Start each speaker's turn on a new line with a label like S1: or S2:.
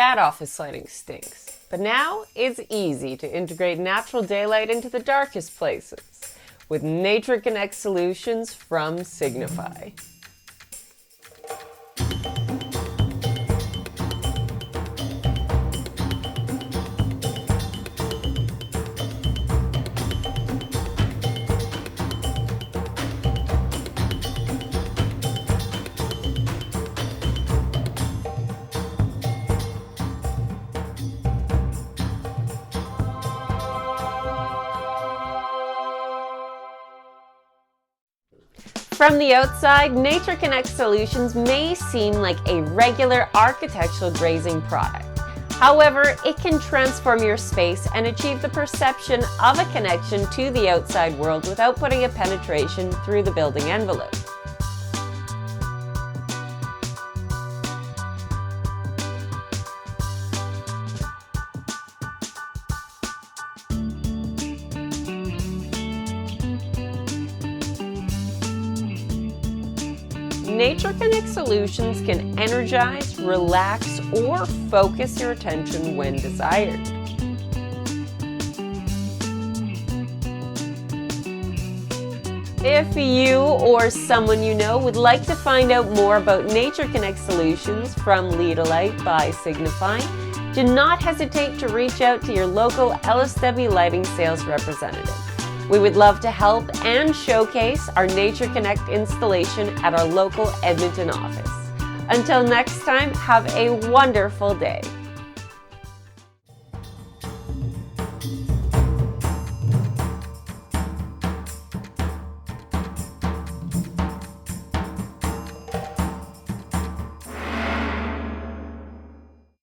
S1: That office lighting stinks. But now it's easy to integrate natural daylight into the darkest places with Natureconnect solutions from Signify. From the outside, Natureconnect solutions may seem like a regular architectural glazing product. However, it can transform your space and achieve the perception of a connection to the outside world without putting a penetration through the building envelope. Natureconnect solutions can energize, relax, or focus your attention when desired. If you or someone you know would like to find out more about Natureconnect solutions from Light by Signify, do not hesitate to reach out to your local LSW lighting sales representative. We would love to help and showcase our Natureconnect installation at our local Edmonton office. Until next time, have a wonderful day.